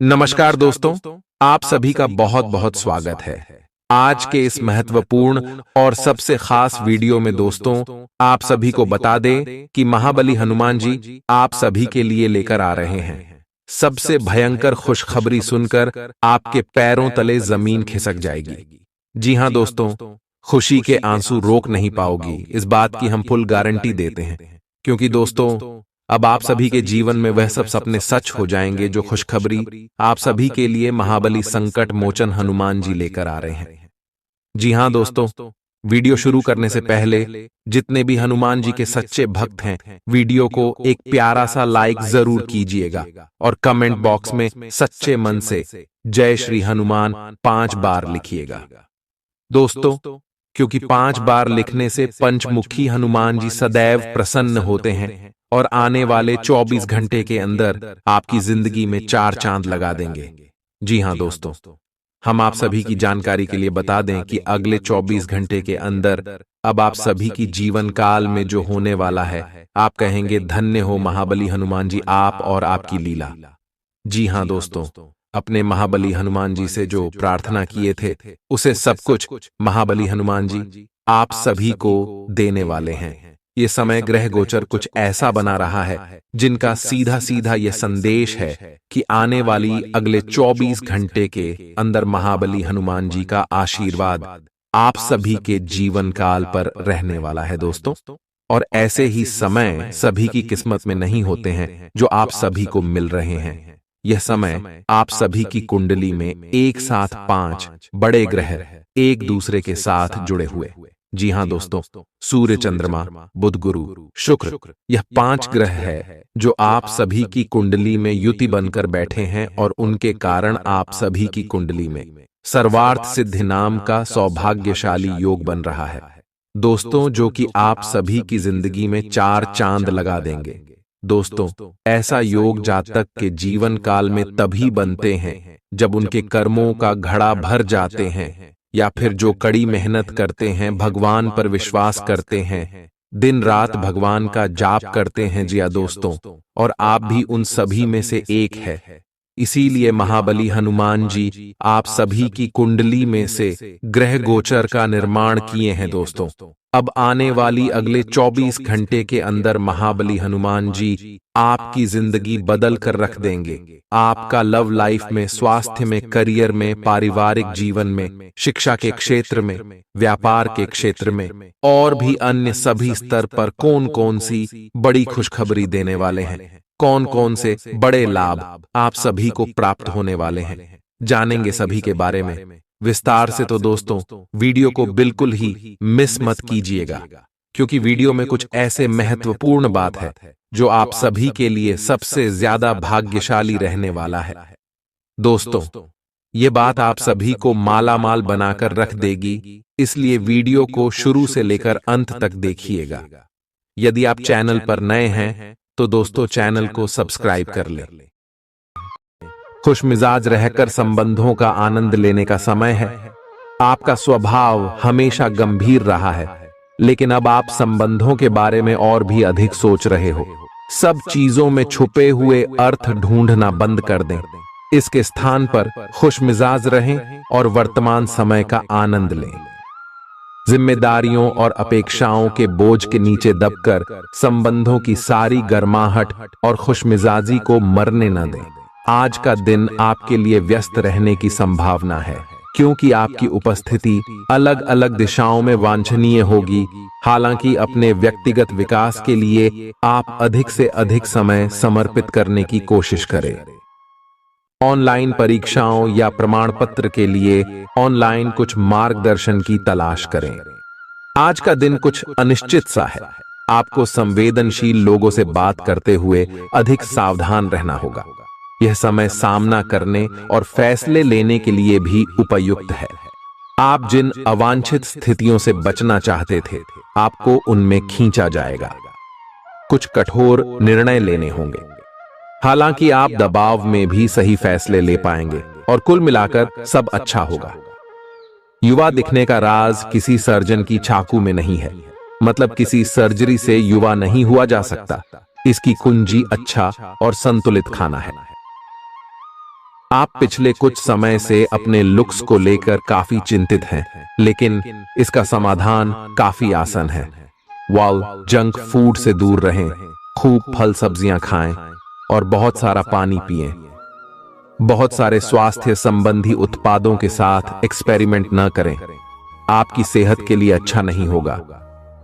नमस्कार दोस्तों, आप सभी का बहुत बहुत स्वागत है। आज के इस महत्वपूर्ण और सबसे खास वीडियो में दोस्तों, आप सभी को बता दें कि महाबली हनुमान जी आप सभी के लिए लेकर आ रहे हैं सबसे भयंकर खुशखबरी सुनकर आपके पैरों तले जमीन खिसक जाएगी। जी हां दोस्तों, खुशी के आंसू रोक नहीं पाओगी, इस बात की हम फुल गारंटी देते हैं। क्योंकि दोस्तों, अब आप सभी के जीवन में वह सब सपने सच हो जाएंगे जो खुशखबरी आप सभी के लिए महाबली संकट मोचन हनुमान जी लेकर आ रहे हैं। जी हां दोस्तों, वीडियो शुरू करने से पहले जितने भी हनुमान जी के सच्चे भक्त हैं, वीडियो को एक प्यारा सा लाइक जरूर कीजिएगा और कमेंट बॉक्स में सच्चे मन से जय श्री हनुमान 5 बार लिखिएगा। दोस्तों, क्योंकि 5 बार लिखने से पंचमुखी हनुमान जी सदैव प्रसन्न होते हैं और आने वाले 24 घंटे के अंदर आपकी जिंदगी में 4 चांद लगा देंगे। जी हां दोस्तों, हम आप सभी की जानकारी के लिए बता दें कि अगले 24 घंटे के अंदर अब आप सभी की जीवन काल में जो होने वाला है, आप कहेंगे धन्य हो महाबली हनुमान जी आप और आपकी लीला। जी हां दोस्तों, अपने महाबली हनुमान जी से जो प्रार्थना किए थे उसे सब कुछ महाबली हनुमान जी आप सभी को देने वाले हैं। ये समय ग्रह गोचर कुछ ऐसा बना रहा है जिनका सीधा सीधा यह संदेश है कि आने वाली अगले 24 घंटे के अंदर महाबली हनुमान जी का आशीर्वाद आप सभी के जीवन काल पर रहने वाला है दोस्तों। और ऐसे ही समय सभी की किस्मत में नहीं होते हैं जो आप सभी को मिल रहे हैं। यह समय आप सभी की कुंडली में एक साथ 5 बड़े ग्रह एक दूसरे के साथ जुड़े हुए। जी हां दोस्तों, सूर्य, चंद्रमा, बुध, गुरु, शुक्र, यह 5 ग्रह है जो आप सभी की कुंडली में युति बनकर बैठे हैं और उनके कारण आप सभी की कुंडली में सर्वार्थ सिद्धि नाम का सौभाग्यशाली योग बन रहा है दोस्तों, जो कि आप सभी की जिंदगी में 4 चांद लगा देंगे। दोस्तों, ऐसा योग जातक के जीवन काल में तभी बनते हैं जब उनके कर्मों का घड़ा भर जाते हैं, या फिर जो कड़ी मेहनत करते हैं, भगवान पर विश्वास करते हैं, दिन रात भगवान का जाप करते हैं। जी दोस्तों, और आप भी उन सभी में से एक है। इसीलिए महाबली हनुमान जी आप सभी की कुंडली में से ग्रह गोचर का निर्माण किए हैं दोस्तों। अब आने वाली अगले 24 घंटे के अंदर महाबली हनुमान जी आपकी जिंदगी बदल कर रख देंगे। आपका लव लाइफ में, स्वास्थ्य में, करियर में, पारिवारिक जीवन में, शिक्षा के क्षेत्र में, व्यापार के क्षेत्र में और भी अन्य सभी स्तर पर कौन कौन सी बड़ी खुशखबरी देने वाले हैं, कौन कौन से बड़े लाभ आप सभी को प्राप्त होने वाले हैं, जानेंगे सभी के बारे में विस्तार से। तो दोस्तों, वीडियो को बिल्कुल ही मिस मत कीजिएगा, क्योंकि वीडियो में कुछ ऐसे महत्वपूर्ण बात है जो आप सभी के लिए सबसे ज्यादा भाग्यशाली रहने वाला है। दोस्तों, ये बात आप सभी को मालामाल बनाकर रख देगी, इसलिए वीडियो को शुरू से लेकर अंत तक देखिएगा। यदि आप चैनल पर नए हैं तो दोस्तों चैनल को सब्सक्राइब कर लें। खुशमिजाज रहकर संबंधों का आनंद लेने का समय है। आपका स्वभाव हमेशा गंभीर रहा है, लेकिन अब आप संबंधों के बारे में और भी अधिक सोच रहे हो। सब चीजों में छुपे हुए अर्थ ढूंढना बंद कर दें। इसके स्थान पर खुशमिजाज रहें और वर्तमान समय का आनंद लें। जिम्मेदारियों और अपेक्षाओं के बोझ के नीचे दबकर संबंधों की सारी गर्माहट और खुशमिजाजी को मरने न दें। आज का दिन आपके लिए व्यस्त रहने की संभावना है, क्योंकि आपकी उपस्थिति अलग अलग दिशाओं में वांछनीय होगी। हालांकि अपने व्यक्तिगत विकास के लिए आप अधिक से अधिक समय समर्पित करने की कोशिश करें। ऑनलाइन परीक्षाओं या प्रमाण पत्र के लिए ऑनलाइन कुछ मार्गदर्शन की तलाश करें। आज का दिन कुछ अनिश्चित सा है। आपको संवेदनशील लोगों से बात करते हुए अधिक सावधान रहना होगा। यह समय सामना करने और फैसले लेने के लिए भी उपयुक्त है। आप जिन अवांछित स्थितियों से बचना चाहते थे, आपको उनमें खींचा जाएगा। कुछ कठोर निर्णय लेने होंगे। हालांकि आप दबाव में भी सही फैसले ले पाएंगे और कुल मिलाकर सब अच्छा होगा। युवा दिखने का राज किसी सर्जन की चाकू में नहीं है, मतलब किसी सर्जरी से युवा नहीं हुआ जा सकता। इसकी कुंजी अच्छा और संतुलित खाना है। आप पिछले कुछ समय से अपने लुक्स को लेकर काफी चिंतित हैं, लेकिन इसका समाधान काफी आसान है। जंक फूड से दूर रहें, खूब फल सब्जियां खाएं और बहुत सारा पानी पिएं। बहुत सारे स्वास्थ्य संबंधी उत्पादों के साथ एक्सपेरिमेंट न करें, आपकी सेहत के लिए अच्छा नहीं होगा।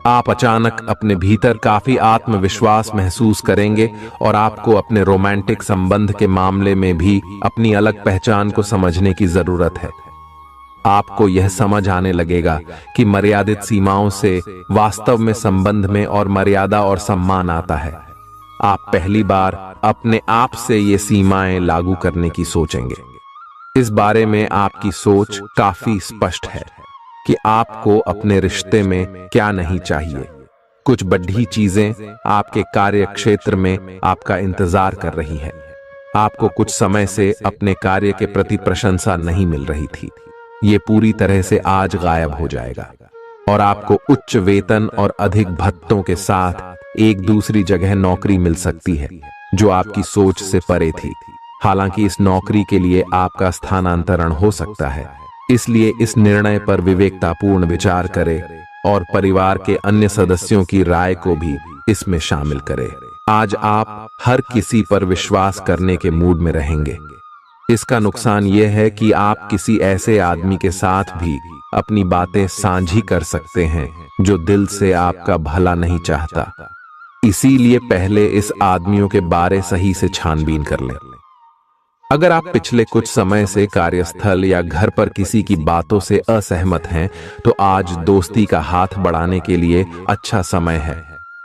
आप अचानक अपने भीतर काफी आत्मविश्वास महसूस करेंगे और आपको अपने रोमांटिक संबंध के मामले में भी अपनी अलग पहचान को समझने की जरूरत है। आपको यह समझ आने लगेगा कि मर्यादित सीमाओं से वास्तव में संबंध में और मर्यादा और सम्मान आता है। आप पहली बार अपने आप से ये सीमाएं लागू करने की सोचेंगे। इस बारे में आपकी सोच काफी स्पष्ट है कि आपको अपने रिश्ते में क्या नहीं चाहिए। कुछ बड़ी चीजें आपके कार्य क्षेत्र में आपका इंतजार कर रही है। आपको कुछ समय से अपने कार्य के प्रति प्रशंसा नहीं मिल रही थी, ये पूरी तरह से आज गायब हो जाएगा और आपको उच्च वेतन और अधिक भत्तों के साथ एक दूसरी जगह नौकरी मिल सकती है जो आपकी सोच से परे थी। हालांकि इस नौकरी के लिए आपका स्थानांतरण हो सकता है, इसलिए इस निर्णय पर विवेकतापूर्ण विचार करें और परिवार के अन्य सदस्यों की राय को भी इसमें शामिल करें। आज आप हर किसी पर विश्वास करने के मूड में रहेंगे। इसका नुकसान यह है कि आप किसी ऐसे आदमी के साथ भी अपनी बातें साझी कर सकते हैं जो दिल से आपका भला नहीं चाहता। इसीलिए पहले इस आदमियों के बारे सही से छानबीन कर लें। अगर आप पिछले कुछ समय से कार्यस्थल या घर पर किसी की बातों से असहमत हैं, तो आज दोस्ती का हाथ बढ़ाने के लिए अच्छा समय है।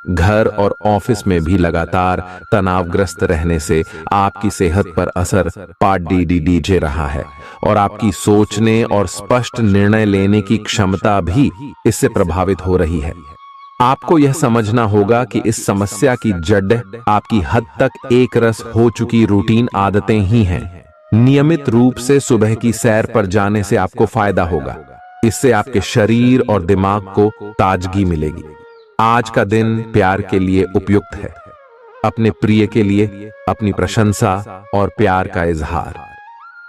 घर और ऑफिस में भी लगातार तनावग्रस्त रहने से आपकी सेहत पर असर पड़ रहा है और आपकी सोचने और स्पष्ट निर्णय लेने की क्षमता भी इससे प्रभावित हो रही है। आपको यह समझना होगा कि इस समस्या की जड़ आपकी हद तक एक रस हो चुकी रूटीन आदतें ही हैं। नियमित रूप से सुबह की सैर पर जाने से आपको फायदा होगा। इससे आपके शरीर और दिमाग को ताजगी मिलेगी। आज का दिन प्यार के लिए उपयुक्त है। अपने प्रिय के लिए अपनी प्रशंसा और प्यार का इजहार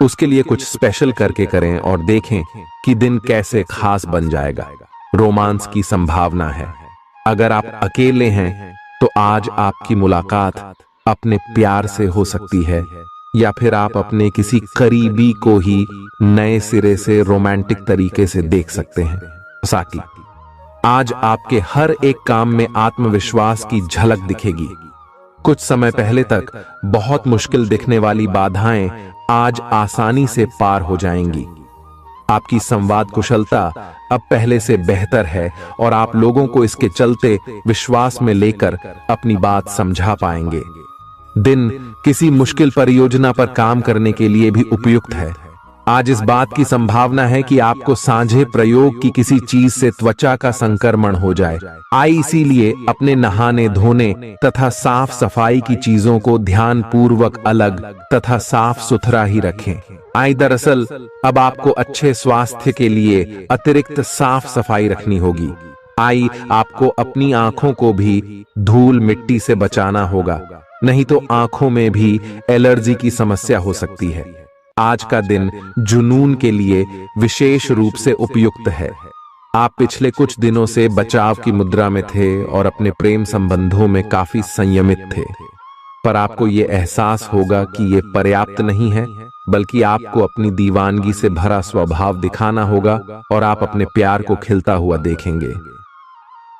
उसके लिए कुछ स्पेशल करके करें और देखें कि दिन कैसे खास बन जाएगा। रोमांस की संभावना है। अगर आप अकेले हैं तो आज आपकी मुलाकात अपने प्यार से हो सकती है, या फिर आप अपने किसी करीबी को ही नए सिरे से रोमांटिक तरीके से देख सकते हैं। साकी, आज आपके हर एक काम में आत्मविश्वास की झलक दिखेगी। कुछ समय पहले तक बहुत मुश्किल दिखने वाली बाधाएं आज आसानी से पार हो जाएंगी। आपकी संवाद कुशलता अब पहले से बेहतर है और आप लोगों को इसके चलते विश्वास में लेकर अपनी बात समझा पाएंगे। दिन किसी मुश्किल परियोजना पर काम करने के लिए भी उपयुक्त है। आज इस बात की संभावना है कि आपको साझे प्रयोग की किसी चीज से त्वचा का संक्रमण हो जाए। इसीलिए अपने नहाने धोने तथा साफ सफाई की चीजों को ध्यान पूर्वक अलग तथा साफ सुथरा ही रखें। दरअसल अब आपको अच्छे स्वास्थ्य के लिए अतिरिक्त साफ सफाई रखनी होगी। आपको अपनी आंखों को भी धूल मिट्टी से बचाना होगा, नहीं तो आंखों में भी एलर्जी की समस्या हो सकती है। आज का दिन जुनून के लिए विशेष रूप से उपयुक्त है। आप पिछले कुछ दिनों से बचाव की मुद्रा में थे और अपने प्रेम संबंधों में काफी संयमित थे, पर आपको ये एहसास होगा कि ये पर्याप्त नहीं है, बल्कि आपको अपनी दीवानगी से भरा स्वभाव दिखाना होगा और आप अपने प्यार को खिलता हुआ देखेंगे।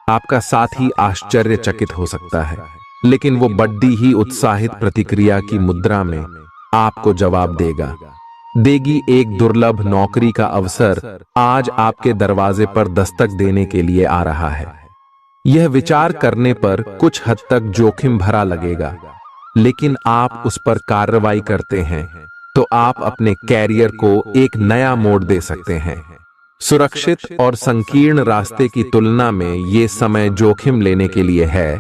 आपका साथी आश्चर्यचकित हो सकता है, लेकिन वो बड़ी ही उत्साहित प्रतिक्रिया की मुद्रा में आपको जवाब देगी। एक दुर्लभ नौकरी का अवसर आज आपके दरवाजे पर दस्तक देने के लिए आ रहा है। यह विचार करने पर कुछ हद तक जोखिम भरा लगेगा, लेकिन आप उस पर कार्रवाई करते हैं तो आप अपने कैरियर को एक नया मोड़ दे सकते हैं। सुरक्षित और संकीर्ण रास्ते की तुलना में ये समय जोखिम लेने के लिए है,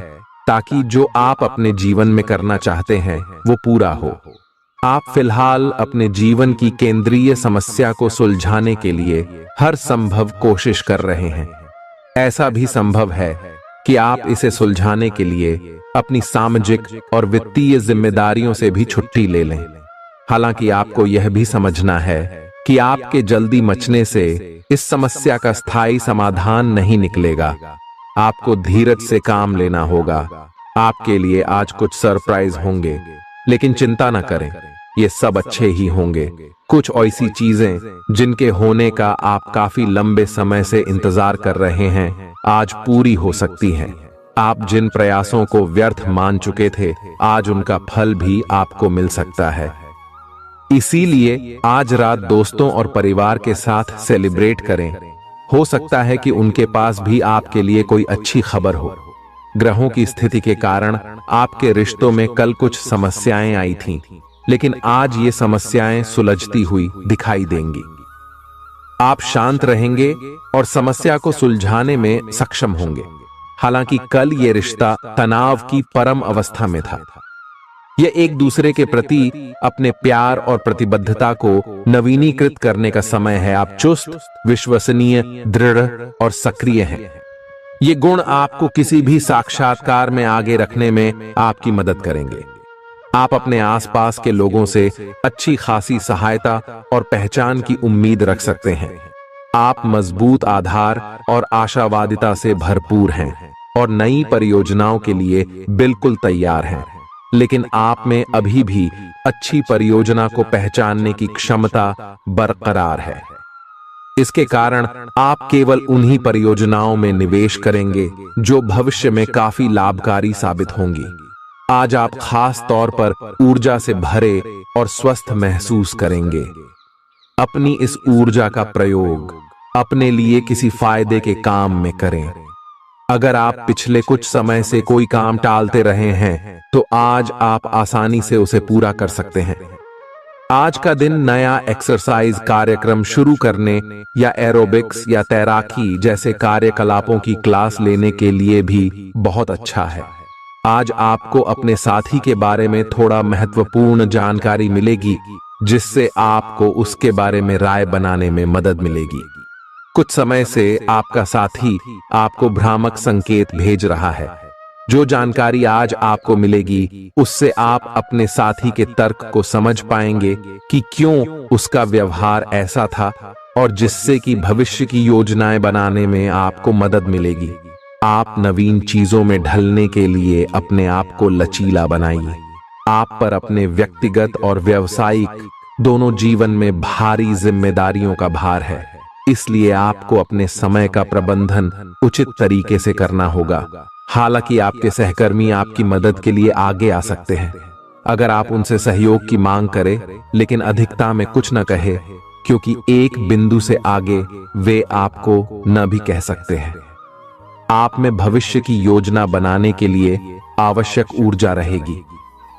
ताकि जो आप अपने जीवन में करना चाहते हैं वो पूरा हो। आप फिलहाल अपने जीवन की केंद्रीय समस्या को सुलझाने के लिए हर संभव कोशिश कर रहे हैं। ऐसा भी संभव है कि आप इसे सुलझाने के लिए अपनी सामाजिक और वित्तीय जिम्मेदारियों से भी छुट्टी ले लें। हालांकि आपको यह भी समझना है कि आपके जल्दी मचने से इस समस्या का स्थायी समाधान नहीं निकलेगा। आपको धीरज से काम लेना होगा। आपके लिए आज कुछ सरप्राइज होंगे, लेकिन चिंता न करें, ये सब अच्छे ही होंगे। कुछ ऐसी चीजें जिनके होने का आप काफी लंबे समय से इंतजार कर रहे हैं, आज पूरी हो सकती हैं। आप जिन प्रयासों को व्यर्थ मान चुके थे, आज उनका फल भी आपको मिल सकता है। इसीलिए आज रात दोस्तों और परिवार के साथ सेलिब्रेट करें। हो सकता है कि उनके पास भी आपके लिए कोई अच्छी खबर हो। ग्रहों की स्थिति के कारण आपके रिश्तों में कल कुछ समस्याएं आई थीं, लेकिन आज ये समस्याएं सुलझती हुई दिखाई देंगी। आप शांत रहेंगे और समस्या को सुलझाने में सक्षम होंगे। हालांकि कल ये रिश्ता तनाव की परम अवस्था में था। यह एक दूसरे के प्रति अपने प्यार और प्रतिबद्धता को नवीनीकृत करने का समय है। आप चुस्त, विश्वसनीय, दृढ़ और सक्रिय हैं। ये गुण आपको किसी भी साक्षात्कार में आगे रखने में आपकी मदद करेंगे। आप अपने आसपास के लोगों से अच्छी खासी सहायता और पहचान की उम्मीद रख सकते हैं। आप मजबूत आधार और आशावादिता से भरपूर हैं और नई परियोजनाओं के लिए बिल्कुल तैयार हैं। लेकिन आप में अभी भी अच्छी परियोजना को पहचानने की क्षमता बरकरार है। इसके कारण आप केवल उन्हीं परियोजनाओं में निवेश करेंगे जो भविष्य में काफी लाभकारी साबित होंगी। आज आप खास तौर पर ऊर्जा से भरे और स्वस्थ महसूस करेंगे। अपनी इस ऊर्जा का प्रयोग अपने लिए किसी फायदे के काम में करें। अगर आप पिछले कुछ समय से कोई काम टालते रहे हैं, तो आज आप आसानी से उसे पूरा कर सकते हैं। आज का दिन नया एक्सरसाइज कार्यक्रम शुरू करने या एरोबिक्स या तैराकी जैसे कार्यकलापों की क्लास लेने के लिए भी बहुत अच्छा है। आज आपको अपने साथी के बारे में थोड़ा महत्वपूर्ण जानकारी मिलेगी, जिससे आपको उसके बारे में राय बनाने में मदद मिलेगी। कुछ समय से आपका साथी आपको भ्रामक संकेत भेज रहा है। जो जानकारी आज आपको मिलेगी, उससे आप अपने साथी के तर्क को समझ पाएंगे कि क्यों उसका व्यवहार ऐसा था, और जिससे कि भविष्य की योजनाएं बनाने में आपको मदद मिलेगी। आप नवीन चीजों में ढलने के लिए अपने आप को लचीला बनाइए। आप पर अपने व्यक्तिगत और व्यावसायिक दोनों जीवन में भारी जिम्मेदारियों का भार है। इसलिए आपको अपने समय का प्रबंधन उचित तरीके से करना होगा। हालांकि आपके सहकर्मी आपकी मदद के लिए आगे आ सकते हैं अगर आप उनसे सहयोग की मांग करें, लेकिन अधिकता में कुछ न कहे, क्योंकि एक बिंदु से आगे वे आपको न भी कह सकते हैं। आप में भविष्य की योजना बनाने के लिए आवश्यक ऊर्जा रहेगी।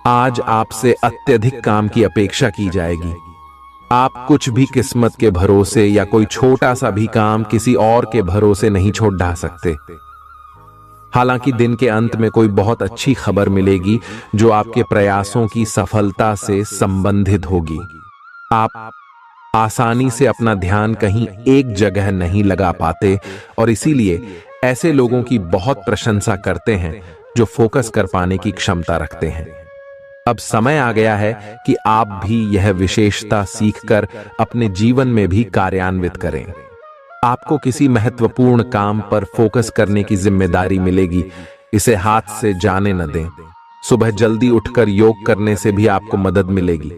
आज आपसे अत्यधिक काम की अपेक्षा की जाएगी। आप कुछ भी किस्मत के भरोसे या कोई छोटा सा भी काम किसी और के भरोसे नहीं छोड़ ढा सकते। हालांकि दिन के अंत में कोई बहुत अच्छी खबर मिलेगी जो आपके प्रयासों की सफलता से संबंधित होगी। आप आसानी से अपना ध्यान कहीं एक जगह नहीं लगा पाते और इसीलिए ऐसे लोगों की बहुत प्रशंसा करते हैं जो फोकस कर पाने की क्षमता रखते हैं। अब समय आ गया है कि आप भी यह विशेषता सीखकर अपने जीवन में भी कार्यान्वित करें। आपको किसी महत्वपूर्ण काम पर फोकस करने की जिम्मेदारी मिलेगी। इसे हाथ से जाने न दें। सुबह जल्दी उठकर योग करने से भी आपको मदद मिलेगी।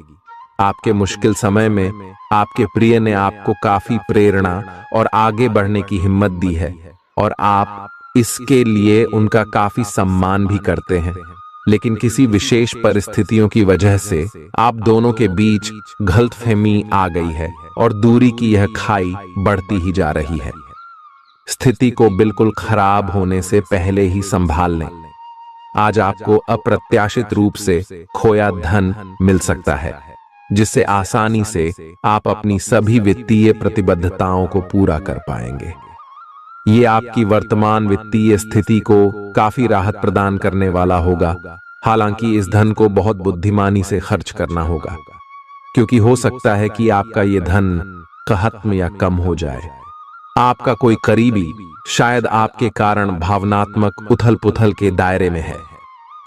आपके मुश्किल समय में आपके प्रिय ने आपको काफी प्रेरणा और आगे बढ़ने की हिम्मत दी है और आप इसके लिए उनका काफी सम्मान भी करते हैं। लेकिन किसी विशेष परिस्थितियों की वजह से आप दोनों के बीच गलतफहमी आ गई है और दूरी की यह खाई बढ़ती ही जा रही है। स्थिति को बिल्कुल खराब होने से पहले ही संभाल लें। आज आपको अप्रत्याशित रूप से खोया धन मिल सकता है, जिससे आसानी से आप अपनी सभी वित्तीय प्रतिबद्धताओं को पूरा कर पाएंगे। ये आपकी वर्तमान वित्तीय स्थिति को काफी राहत प्रदान करने वाला होगा। हालांकि इस धन को बहुत बुद्धिमानी से खर्च करना होगा, क्योंकि हो सकता है कि आपका ये धन खत्म या कम हो जाए। आपका कोई करीबी शायद आपके कारण भावनात्मक उथल पुथल के दायरे में है।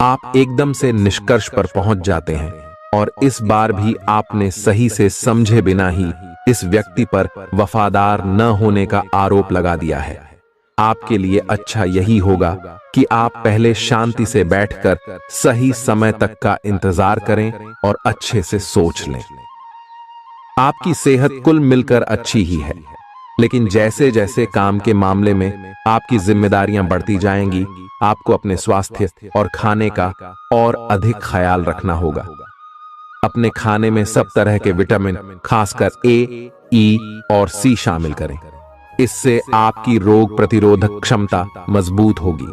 आप एकदम से निष्कर्ष पर पहुंच जाते हैं और इस बार भी आपने सही से समझे बिना ही इस व्यक्ति पर वफादार न होने का आरोप लगा दिया है। आपके लिए अच्छा यही होगा कि आप पहले शांति से बैठकर सही समय तक का इंतजार करें और अच्छे से सोच लें। आपकी सेहत कुल मिलकर अच्छी ही है, लेकिन जैसे जैसे काम के मामले में आपकी जिम्मेदारियां बढ़ती जाएंगी, आपको अपने स्वास्थ्य और खाने का और अधिक ख्याल रखना होगा। अपने खाने में सब तरह के विटामिन, खासकर ए, ई और सी शामिल करें। इससे आपकी रोग प्रतिरोधक क्षमता मजबूत होगी।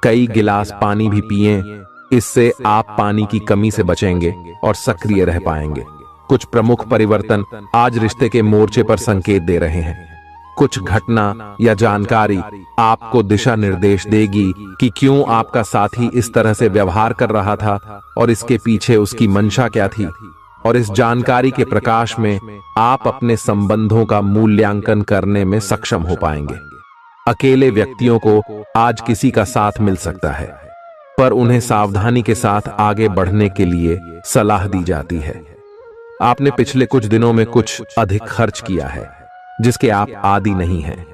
कई गिलास पानी भी पिएं, इससे आप पानी की कमी से बचेंगे और सक्रिय रह पाएंगे। कुछ प्रमुख परिवर्तन आज रिश्ते के मोर्चे पर संकेत दे रहे हैं। कुछ घटना या जानकारी आपको दिशा निर्देश देगी कि क्यों आपका साथी इस तरह से व्यवहार कर रहा था और इसके पीछे उसकी मंशा क्या थी। और इस जानकारी के प्रकाश में आप अपने संबंधों का मूल्यांकन करने में सक्षम हो पाएंगे। अकेले व्यक्तियों को आज किसी का साथ मिल सकता है, पर उन्हें सावधानी के साथ आगे बढ़ने के लिए सलाह दी जाती है। आपने पिछले कुछ दिनों में कुछ अधिक खर्च किया है, जिसके आप आदी नहीं हैं।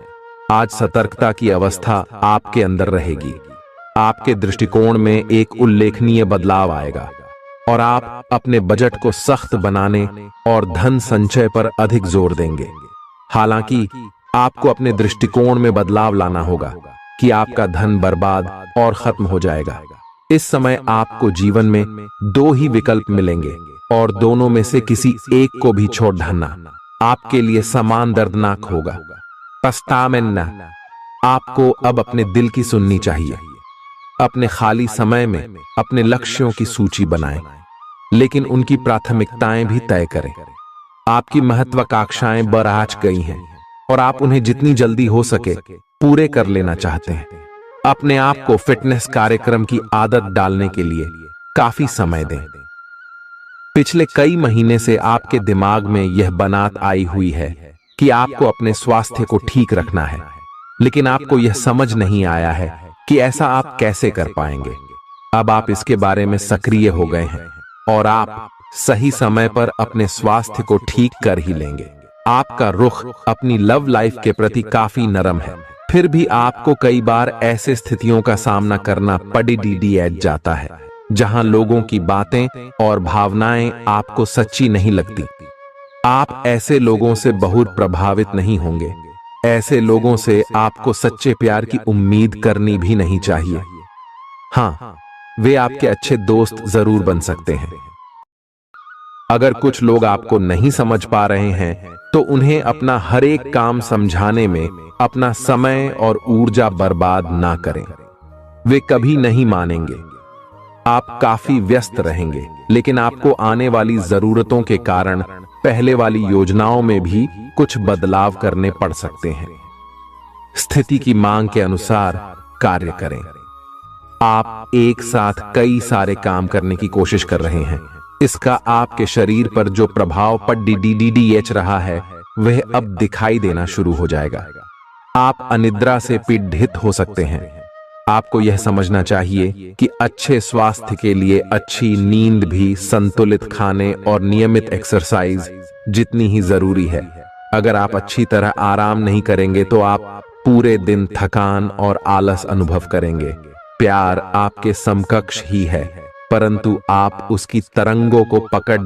आज सतर्कता की अवस्था आपके अंदर रहेगी। आपके दृष्टिकोण में एक उल्लेखनीय बदलाव आएगा और आप अपने बजट को सख्त बनाने और धन संचय पर अधिक जोर देंगे। हालांकि आपको अपने दृष्टिकोण में बदलाव लाना होगा कि आपका धन बर्बाद और खत्म हो जाएगा। इस समय आपको जीवन में दो ही विकल्प मिलेंगे और दोनों में से किसी एक को भी छोड़ डालना आपके लिए समान दर्दनाक होगा। पछतावें, आपको अब अपने दिल की सुननी चाहिए। अपने खाली समय में अपने लक्ष्यों की सूची बनाएं, लेकिन उनकी प्राथमिकताएं भी तय करें। आपकी महत्वाकांक्षाएं बराज गई हैं और आप उन्हें जितनी जल्दी हो सके पूरे कर लेना चाहते हैं। अपने आप को फिटनेस कार्यक्रम की आदत डालने के लिए काफी समय दें। पिछले कई महीने से आपके दिमाग में यह बात आई हुई है कि आपको अपने स्वास्थ्य को ठीक रखना है, लेकिन आपको यह समझ नहीं आया है कि ऐसा आप कैसे कर पाएंगे। अब आप इसके बारे में सक्रिय हो गए हैं और आप सही समय पर अपने स्वास्थ्य को ठीक कर ही लेंगे। आपका रुख अपनी लव लाइफ के प्रति काफी नरम है, फिर भी आपको कई बार ऐसे स्थितियों का सामना करना पड़ जाता है जहां लोगों की बातें और भावनाएं आपको सच्ची नहीं लगती। आप ऐसे लोगों से बहुत प्रभावित नहीं होंगे। ऐसे लोगों से आपको सच्चे प्यार की उम्मीद करनी भी नहीं चाहिए। हाँ, वे आपके अच्छे दोस्त जरूर बन सकते हैं। अगर कुछ लोग आपको नहीं समझ पा रहे हैं तो उन्हें अपना हर एक काम समझाने में अपना समय और ऊर्जा बर्बाद ना करें। वे कभी नहीं मानेंगे। आप काफी व्यस्त रहेंगे, लेकिन आपको आने वाली जरूरतों के कारण पहले वाली योजनाओं में भी कुछ बदलाव करने पड़ सकते हैं। स्थिति की मांग के अनुसार कार्य करें। आप एक साथ कई सारे काम करने की कोशिश कर रहे हैं। इसका आपके शरीर पर जो प्रभाव पड़ रहा है वह अब दिखाई देना शुरू हो जाएगा। आप अनिद्रा से पीड़ित हो सकते हैं। आपको यह समझना चाहिए कि अच्छे स्वास्थ्य के लिए अच्छी नींद भी संतुलित खाने और नियमित एक्सरसाइज जितनी ही जरूरी है। अगर आप अच्छी तरह आराम नहीं करेंगे तो आप पूरे दिन थकान और आलस अनुभव करेंगे। प्यार आपके समकक्ष ही है, परंतु आप उसकी तरंगों को पकड़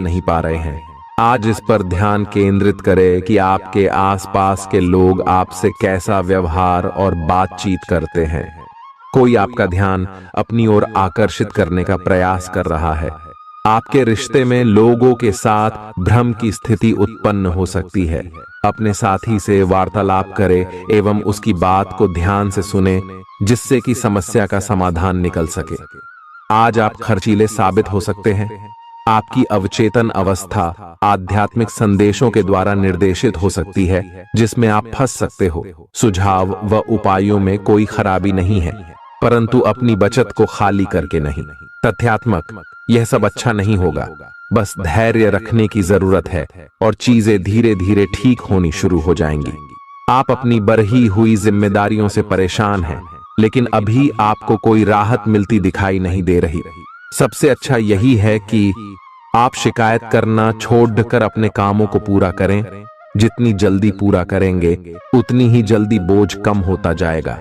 नहीं पा रहे हैं। आज इस पर ध्यान केंद्रित करें कि आपके आसपास के लोग आपसे कैसा व्यवहार और बातचीत करते हैं। कोई आपका ध्यान अपनी ओर आकर्षित करने का प्रयास कर रहा है। आपके रिश्ते में लोगों के साथ भ्रम की स्थिति उत्पन्न हो सकती है। अपने साथी से वार्तालाप करें एवं उसकी बात को ध्यान से सुने, जिससे कि समस्या का समाधान निकल सके। आज आप खर्चीले साबित हो सकते हैं। आपकी अवचेतन अवस्था आध्यात्मिक संदेशों के द्वारा निर्देशित हो सकती है, जिसमें आप फंस सकते हो। सुझाव व उपायों में कोई खराबी नहीं है, परंतु अपनी बचत को खाली करके नहीं। तथ्यात्मक, यह सब अच्छा नहीं होगा। बस धैर्य रखने की जरूरत है और चीजें धीरे धीरे ठीक होनी शुरू हो जाएंगी। आप अपनी बढ़ी हुई जिम्मेदारियों से परेशान हैं, लेकिन अभी आपको कोई राहत मिलती दिखाई नहीं दे रही। सबसे अच्छा यही है कि आप शिकायत करना छोड़कर अपने कामों को पूरा करें। जितनी जल्दी पूरा करेंगे उतनी ही जल्दी बोझ कम होता जाएगा।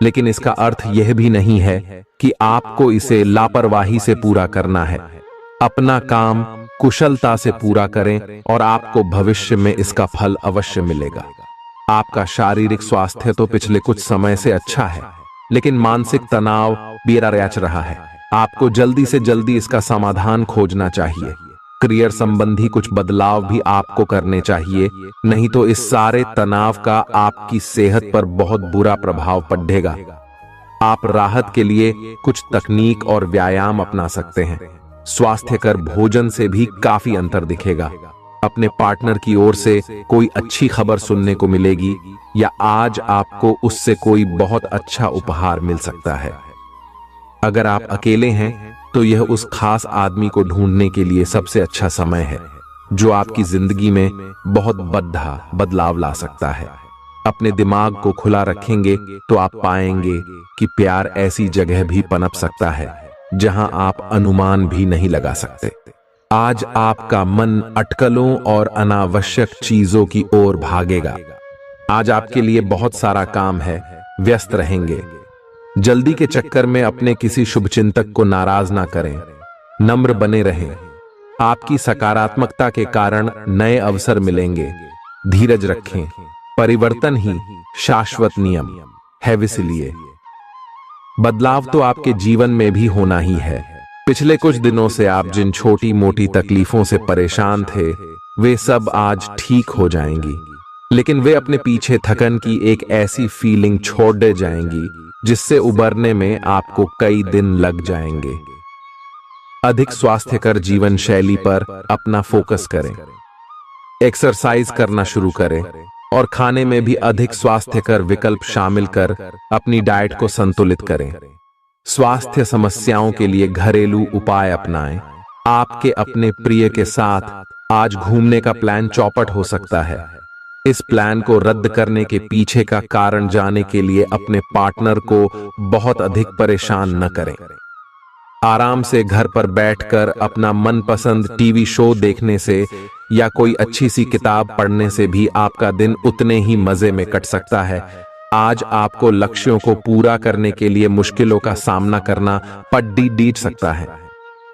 लेकिन इसका अर्थ यह भी नहीं है कि आपको इसे लापरवाही से पूरा करना है। अपना काम कुशलता से पूरा करें और आपको भविष्य में इसका फल अवश्य मिलेगा। आपका शारीरिक स्वास्थ्य तो पिछले कुछ समय से अच्छा है, लेकिन मानसिक तनाव बेरा रच रहा है। आपको जल्दी से जल्दी इसका समाधान खोजना चाहिए। करियर संबंधी कुछ बदलाव भी आपको करने चाहिए, नहीं तो इस सारे तनाव का आपकी सेहत पर बहुत बुरा प्रभाव पड़ेगा। आप राहत के लिए कुछ तकनीक और व्यायाम अपना सकते हैं। स्वास्थ्यकर भोजन से भी काफी अंतर दिखेगा। अपने पार्टनर की ओर से कोई अच्छी खबर सुनने को मिलेगी या आज आपको उससे कोई बहुत अच्छा उपहार मिल सकता है। अगर आप अकेले हैं तो यह उस खास आदमी को ढूंढने के लिए सबसे अच्छा समय है जो आपकी जिंदगी में बहुत बड़ा बदलाव ला सकता है। अपने दिमाग को खुला रखेंगे तो आप पाएंगे कि प्यार ऐसी जगह भी पनप सकता है जहां आप अनुमान भी नहीं लगा सकते। आज आपका मन अटकलों और अनावश्यक चीजों की ओर भागेगा। आज आपके लिए बहुत सारा काम है, व्यस्त रहेंगे। जल्दी के चक्कर में अपने किसी शुभचिंतक को नाराज ना करें, नम्र बने रहें। आपकी सकारात्मकता के कारण नए अवसर मिलेंगे। धीरज रखें, परिवर्तन ही शाश्वत नियम है, इसलिए बदलाव तो आपके जीवन में भी होना ही है। पिछले कुछ दिनों से आप जिन छोटी मोटी तकलीफों से परेशान थे वे सब आज ठीक हो जाएंगी, लेकिन वे अपने पीछे थकन की एक ऐसी फीलिंग छोड़ दे जाएंगी जिससे उबरने में आपको कई दिन लग जाएंगे। अधिक स्वास्थ्यकर जीवन शैली पर अपना फोकस करें, एक्सरसाइज करना शुरू करें और खाने में भी अधिक स्वास्थ्यकर विकल्प शामिल कर अपनी डाइट को संतुलित करें। स्वास्थ्य समस्याओं के लिए घरेलू उपाय अपनाएं। आपके अपने प्रिय के साथ आज घूमने का प्लान चौपट हो सकता है। इस प्लान को रद्द करने के पीछे का कारण जानने के लिए अपने पार्टनर को बहुत अधिक परेशान न करें। आराम से घर पर बैठकर अपना मनपसंद टीवी शो देखने से या कोई अच्छी सी किताब पढ़ने से भी आपका दिन उतने ही मजे में कट सकता है। आज आपको लक्ष्यों को पूरा करने के लिए मुश्किलों का सामना करना पड़ सकता है।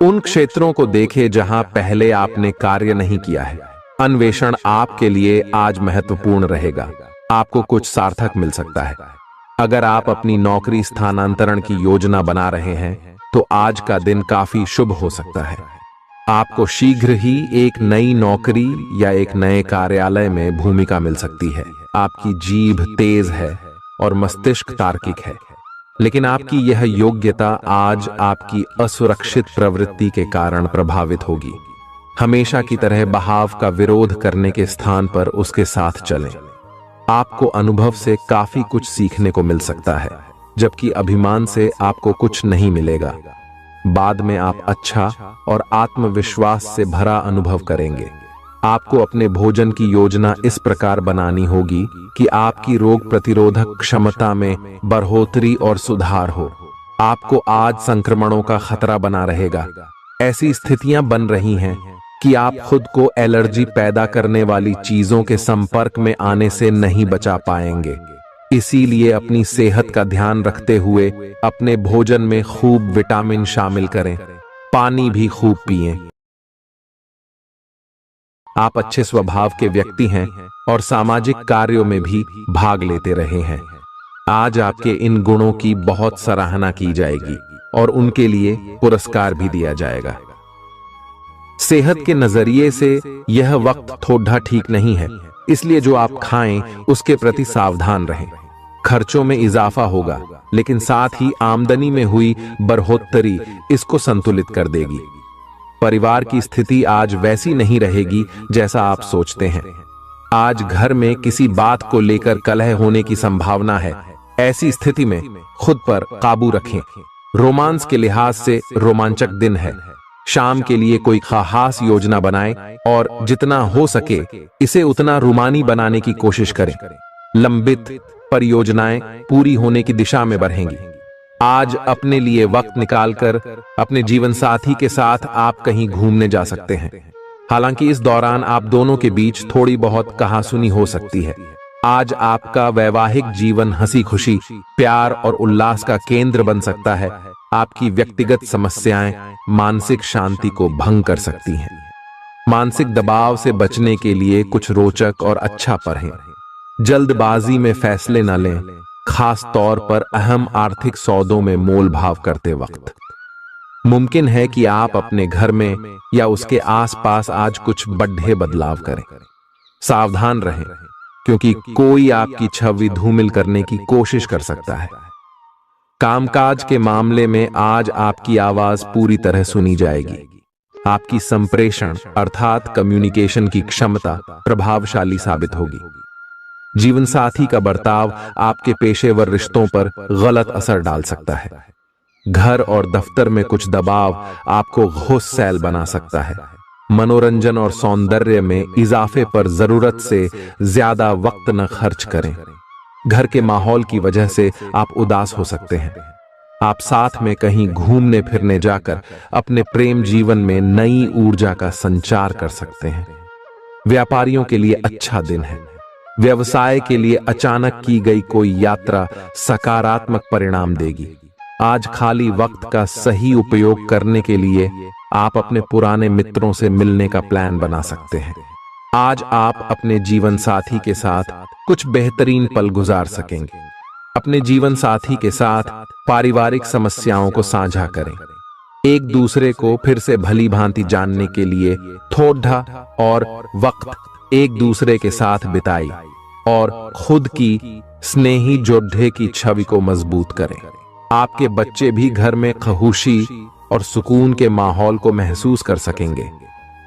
उन क्षेत्रों को देखें जहां पहले आपने कार्य नहीं किया है। अन्वेषण आपके लिए आज महत्वपूर्ण रहेगा। आपको कुछ सार्थक मिल सकता है। अगर आप अपनी नौकरी स्थानांतरण की योजना बना रहे हैं तो आज का दिन काफी शुभ हो सकता है। आपको शीघ्र ही एक नई नौकरी या एक नए कार्यालय में भूमिका मिल सकती है। आपकी जीभ तेज है और मस्तिष्क तार्किक है, लेकिन आपकी यह योग्यता आज आपकी असुरक्षित प्रवृत्ति के कारण प्रभावित होगी। हमेशा की तरह बहाव का विरोध करने के स्थान पर उसके साथ चलें। आपको अनुभव से काफी कुछ सीखने को मिल सकता है, जबकि अभिमान से आपको कुछ नहीं मिलेगा। बाद में आप अच्छा और आत्मविश्वास से भरा अनुभव करेंगे। आपको अपने भोजन की योजना इस प्रकार बनानी होगी कि आपकी रोग प्रतिरोधक क्षमता में बढ़ोतरी और सुधार हो। आपको आज संक्रमणों का खतरा बना रहेगा। ऐसी स्थितियां बन रही हैं कि आप खुद को एलर्जी पैदा करने वाली चीजों के संपर्क में आने से नहीं बचा पाएंगे। इसीलिए अपनी सेहत का ध्यान रखते हुए अपने भोजन में खूब विटामिन शामिल करें। पानी भी खूब पिएं। आप अच्छे स्वभाव के व्यक्ति हैं और सामाजिक कार्यों में भी भाग लेते रहे हैं। आज आपके इन गुणों की बहुत सराहना की जाएगी और उनके लिए पुरस्कार भी दिया जाएगा। सेहत के नजरिए से यह वक्त थोड़ा ठीक नहीं है, इसलिए जो आप खाएं उसके प्रति सावधान रहें। खर्चों में इजाफा होगा, लेकिन साथ ही आमदनी में हुई बढ़ोतरी इसको संतुलित कर देगी। परिवार की स्थिति आज वैसी नहीं रहेगी जैसा आप सोचते हैं। आज घर में किसी बात को लेकर कलह होने की संभावना है। ऐसी स्थिति में खुद पर काबू रखें। रोमांस के लिहाज से रोमांचक दिन है। शाम के लिए कोई खास योजना बनाएं और जितना हो सके इसे उतना रोमानी बनाने की कोशिश करें। लंबित परियोजनाएं पूरी होने की दिशा में बढ़ेंगी। आज अपने लिए वक्त निकालकर अपने जीवन साथी के साथ आप कहीं घूमने जा सकते हैं। हालांकि इस दौरान आप दोनों के बीच थोड़ी बहुत कहासुनी हो सकती है। आज आपका वैवाहिक जीवन हंसी खुशी, प्यार और उल्लास का केंद्र बन सकता है। आपकी व्यक्तिगत समस्याएं मानसिक शांति को भंग कर सकती हैं। मानसिक दबाव से बचने के लिए कुछ रोचक और अच्छा पढ़ें। जल्दबाजी में फैसले न लें, खास तौर पर अहम आर्थिक सौदों में मोल भाव करते वक्त। मुमकिन है कि आप अपने घर में या उसके आसपास आज कुछ बड़े बदलाव करें। सावधान रहें, क्योंकि कोई आपकी छवि धूमिल करने की कोशिश कर सकता है। कामकाज के मामले में आज आपकी आवाज पूरी तरह सुनी जाएगी। आपकी संप्रेषण अर्थात कम्युनिकेशन की क्षमता प्रभावशाली साबित होगी। जीवन साथी का बर्ताव आपके पेशेवर रिश्तों पर गलत असर डाल सकता है। घर और दफ्तर में कुछ दबाव आपको गुस्सैल बना सकता है। मनोरंजन और सौंदर्य में इजाफे पर जरूरत से ज्यादा वक्त न खर्च करें। घर के माहौल की वजह से आप उदास हो सकते हैं। आप साथ में कहीं घूमने फिरने जाकर अपने प्रेम जीवन में नई ऊर्जा का संचार कर सकते हैं। व्यापारियों के लिए अच्छा दिन है। व्यवसाय के लिए अचानक की गई कोई यात्रा सकारात्मक परिणाम देगी। आज खाली वक्त का सही उपयोग करने के लिए आप अपने पुराने मित्रों से मिलने का प्लान बना सकते हैं। आज आप अपने जीवन साथी के साथ कुछ बेहतरीन पल गुजार सकेंगे। अपने जीवन साथी के साथ पारिवारिक समस्याओं को साझा करें। एक दूसरे को फिर से भली भांति जानने के लिए थोड़ा और वक्त एक दूसरे के साथ बिताई और खुद की स्नेही जोड़े की छवि को मजबूत करें। आपके बच्चे भी घर में खुशी और सुकून के माहौल को महसूस कर सकेंगे।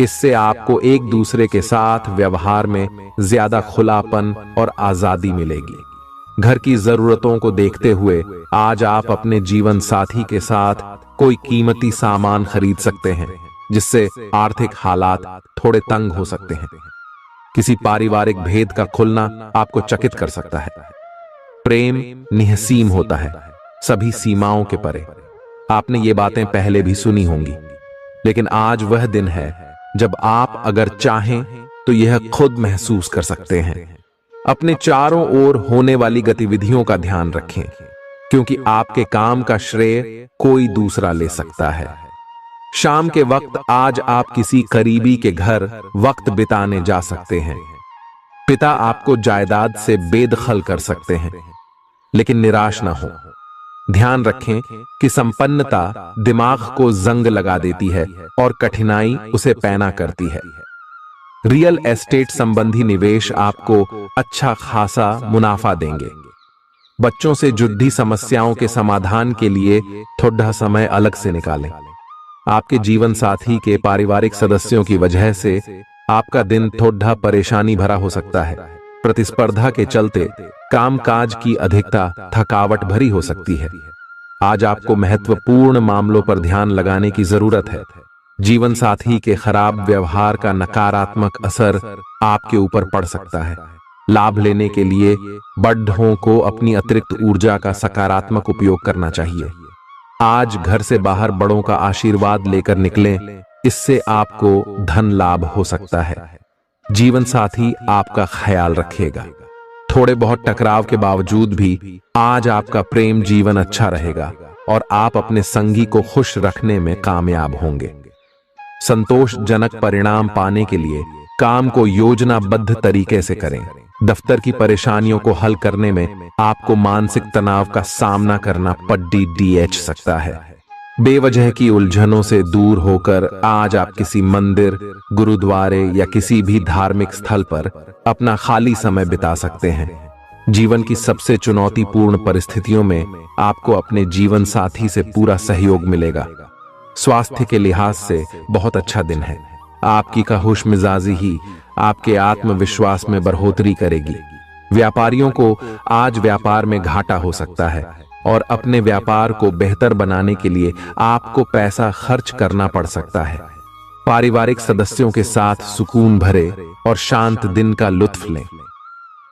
इससे आपको एक दूसरे के साथ व्यवहार में ज्यादा खुलापन और आजादी मिलेगी। घर की जरूरतों को देखते हुए आज आप अपने जीवन साथी के साथ कोई कीमती सामान खरीद सकते हैं, जिससे आर्थिक हालात थोड़े तंग हो सकते हैं। किसी पारिवारिक भेद का खुलना आपको चकित कर सकता है। प्रेम निहसीम होता है, सभी सीमाओं के परे। आपने ये बातें पहले भी सुनी होंगी, लेकिन आज वह दिन है जब आप अगर चाहें तो यह खुद महसूस कर सकते हैं। अपने चारों ओर होने वाली गतिविधियों का ध्यान रखें, क्योंकि आपके काम का श्रेय कोई दूसरा ले सकता है। शाम के वक्त आज आप किसी करीबी के घर वक्त बिताने जा सकते हैं। पिता आपको जायदाद से बेदखल कर सकते हैं, लेकिन निराश ना हो। ध्यान रखें कि संपन्नता दिमाग को जंग लगा देती है और कठिनाई उसे पैना करती है। रियल एस्टेट संबंधी निवेश आपको अच्छा खासा मुनाफा देंगे। बच्चों से जुड़ी समस्याओं के समाधान के लिए थोड़ा समय अलग से निकालें। आपके जीवन साथी के पारिवारिक सदस्यों की वजह से आपका दिन थोड़ा परेशानी भरा हो सकता है। प्रतिस्पर्धा के चलते कामकाज की अधिकता थकावट भरी हो सकती है। आज आपको महत्वपूर्ण मामलों पर ध्यान लगाने की जरूरत है। जीवन साथी के खराब व्यवहार का नकारात्मक असर आपके ऊपर पड़ सकता है। लाभ लेने के लिए बड़ों को अपनी अतिरिक्त ऊर्जा का सकारात्मक उपयोग करना चाहिए। आज घर से बाहर बड़ों का आशीर्वाद लेकर निकलें, इससे आपको धन लाभ हो सकता है। जीवन साथी आपका ख्याल रखेगा। थोड़े बहुत टकराव के बावजूद भी आज आपका प्रेम जीवन अच्छा रहेगा और आप अपने संगी को खुश रखने में कामयाब होंगे। संतोषजनक परिणाम पाने के लिए काम को योजनाबद्ध तरीके से करें। दफ्तर की परेशानियों को हल करने में आपको मानसिक तनाव का सामना करना पड़ सकता है। बेवजह की उलझनों से दूर होकर आज आप किसी मंदिर, गुरुद्वारे या किसी भी धार्मिक स्थल पर अपना खाली समय बिता सकते हैं। जीवन की सबसे चुनौतीपूर्ण परिस्थितियों में आपको अपने जीवन साथी से पूरा सहयोग मिलेगा। स्वास्थ्य के लिहाज से बहुत अच्छा दिन है। आपकी खुश मिजाजी ही आपके आत्मविश्वास में बढ़ोतरी करेगी। व्यापारियों को आज व्यापार में घाटा हो सकता है और अपने व्यापार को बेहतर बनाने के लिए आपको पैसा खर्च करना पड़ सकता है। पारिवारिक सदस्यों के साथ सुकून भरे और शांत दिन का लुत्फ लें।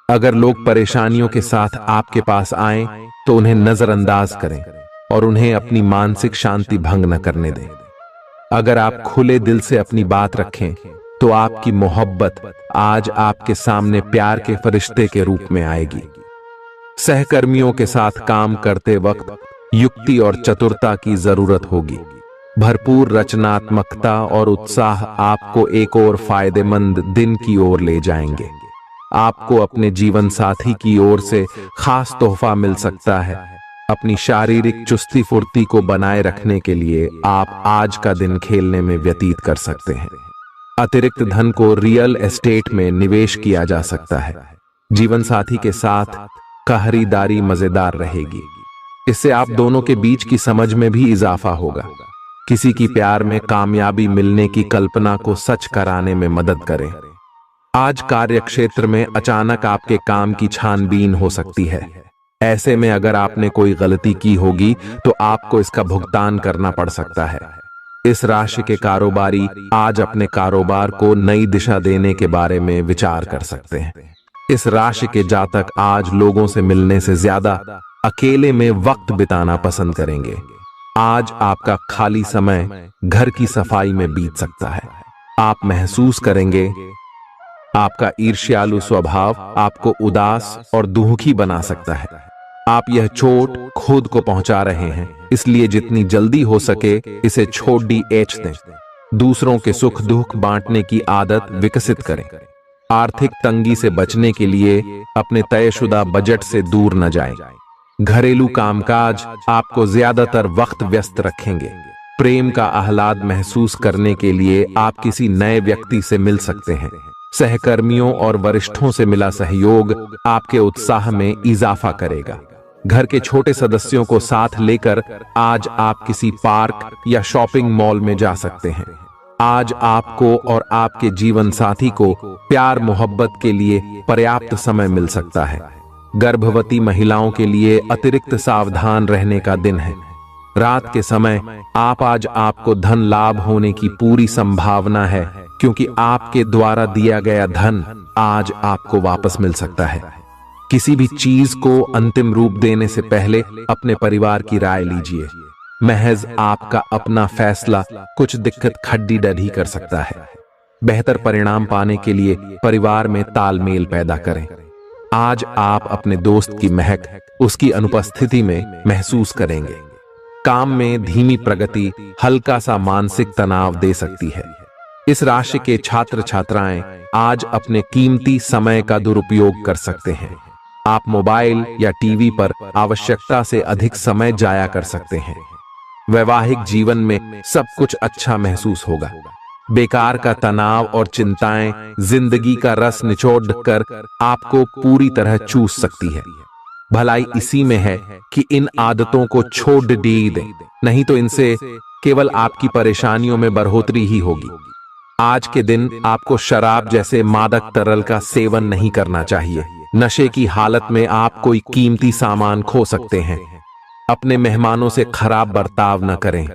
अगर लोग परेशानियों के साथ आपके पास आएं, तो उन्हें नजरअंदाज करें। और उन्हें अपनी मानसिक शांति भंग न करने दें। अगर आप खुले दिल से अपनी बात रखें तो आपकी मोहब्बत आज आपके सामने प्यार के फरिश्ते के रूप में आएगी। सहकर्मियों के साथ काम करते वक्त युक्ति और चतुरता की जरूरत होगी। भरपूर रचनात्मकता और उत्साह आपको एक और फायदेमंद दिन की ओर ले जाएंगे। आपको अपने जीवन साथी की ओर से खास तोहफा मिल सकता है। अपनी शारीरिक चुस्ती फुर्ती को बनाए रखने के लिए आप आज का दिन खेलने में व्यतीत कर सकते हैं। अतिरिक्त धन को रियल एस्टेट में निवेश किया जा सकता है। जीवन साथी के साथ खरीदारी मजेदार रहेगी। इससे आप दोनों के बीच की समझ में भी इजाफा होगा। किसी की प्यार में कामयाबी मिलने की कल्पना को सच कराने में मदद करें। आज कार्य क्षेत्र में अचानक आपके काम की छानबीन हो सकती है। ऐसे में अगर आपने कोई गलती की होगी तो आपको इसका भुगतान करना पड़ सकता है। इस राशि के कारोबारी आज अपने कारोबार को नई दिशा देने के बारे में विचार कर सकते हैं। इस राशि के जातक आज लोगों से मिलने से ज्यादा अकेले में वक्त बिताना पसंद करेंगे। आज आपका खाली समय घर की सफाई में बीत सकता है। आप महसूस करेंगे आपका ईर्ष्यालु स्वभाव आपको उदास और दुखी बना सकता है। आप यह चोट खुद को पहुंचा रहे हैं, इसलिए जितनी जल्दी हो सके इसे छोड़ दें। दूसरों के सुख दुख बांटने की आदत विकसित करें। आर्थिक तंगी से बचने के लिए अपने तयशुदा बजट से दूर न जाएं। घरेलू कामकाज आपको ज्यादातर वक्त व्यस्त रखेंगे। प्रेम का आह्लाद महसूस करने के लिए आप किसी नए व्यक्ति से मिल सकते हैं। सहकर्मियों और वरिष्ठों से मिला सहयोग आपके उत्साह में इजाफा करेगा। घर के छोटे सदस्यों को साथ लेकर आज आप किसी पार्क या शॉपिंग मॉल में जा सकते हैं। आज आपको और आपके जीवन साथी को प्यार मोहब्बत के लिए पर्याप्त समय मिल सकता है। गर्भवती महिलाओं के लिए अतिरिक्त सावधान रहने का दिन है। रात के समय आज आपको धन लाभ होने की पूरी संभावना है, क्योंकि आपके द्वारा दिया गया धन आज आपको वापस मिल सकता है। किसी भी चीज को अंतिम रूप देने से पहले अपने परिवार की राय लीजिए। महज आपका अपना फैसला कुछ दिक्कत खड्डी डढ़ी कर सकता है। बेहतर परिणाम पाने के लिए परिवार में तालमेल पैदा करें। आज आप अपने दोस्त की महक उसकी अनुपस्थिति में महसूस करेंगे। काम में धीमी प्रगति हल्का सा मानसिक तनाव दे सकती है। इस राशि के छात्र छात्राएं आज अपने कीमती समय का दुरुपयोग कर सकते हैं। आप मोबाइल या टीवी पर आवश्यकता से अधिक समय जाया कर सकते हैं। वैवाहिक जीवन में सब कुछ अच्छा महसूस होगा। बेकार का तनाव और चिंताएं जिंदगी का रस निचोड़ कर आपको पूरी तरह चूस सकती है। भलाई इसी में है कि इन आदतों को छोड़ दें, नहीं तो इनसे केवल आपकी परेशानियों में बढ़ोतरी ही होगी। आज के दिन आपको शराब जैसे मादक तरल का सेवन नहीं करना चाहिए। नशे की हालत में आप कोई कीमती सामान खो सकते हैं। अपने मेहमानों से खराब बर्ताव न करें।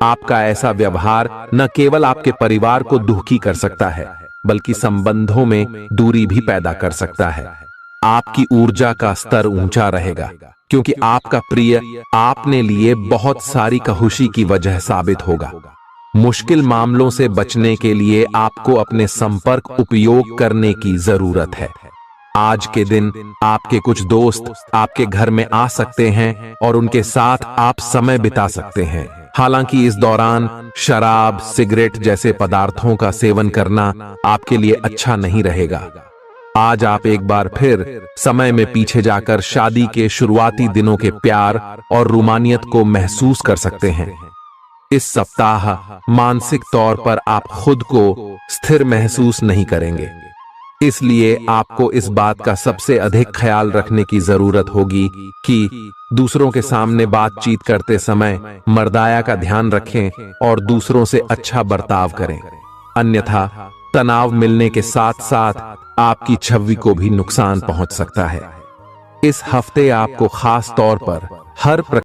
आपका ऐसा व्यवहार न केवल आपके परिवार को दुखी कर सकता है, बल्कि संबंधों में दूरी भी पैदा कर सकता है। आपकी ऊर्जा का स्तर ऊंचा रहेगा, क्योंकि आपका प्रिय आपने लिए बहुत सारी खुशी की वजह साबित होगा। मुश्किल मामलों से बचने के लिए आपको अपने संपर्क उपयोग करने की जरूरत है। आज के दिन आपके कुछ दोस्त आपके घर में आ सकते हैं और उनके साथ आप समय बिता सकते हैं। हालांकि इस दौरान शराब, सिगरेट जैसे पदार्थों का सेवन करना आपके लिए अच्छा नहीं रहेगा। आज आप एक बार फिर समय में पीछे जाकर शादी के शुरुआती दिनों के प्यार और रोमानियत को महसूस कर सकते हैं। इस सप्ताह मानसिक तौर पर आप खुद को स्थिर महसूस नहीं करेंगे, इसलिए आपको इस बात का सबसे अधिक ख्याल रखने की जरूरत होगी कि दूसरों के सामने बातचीत करते समय मर्दाया का ध्यान रखें और दूसरों से अच्छा बर्ताव करें। अन्यथा तनाव मिलने के साथ साथ आपकी छवि को भी नुकसान पहुंच सकता है। इस हफ्ते आपको खास तौर पर हर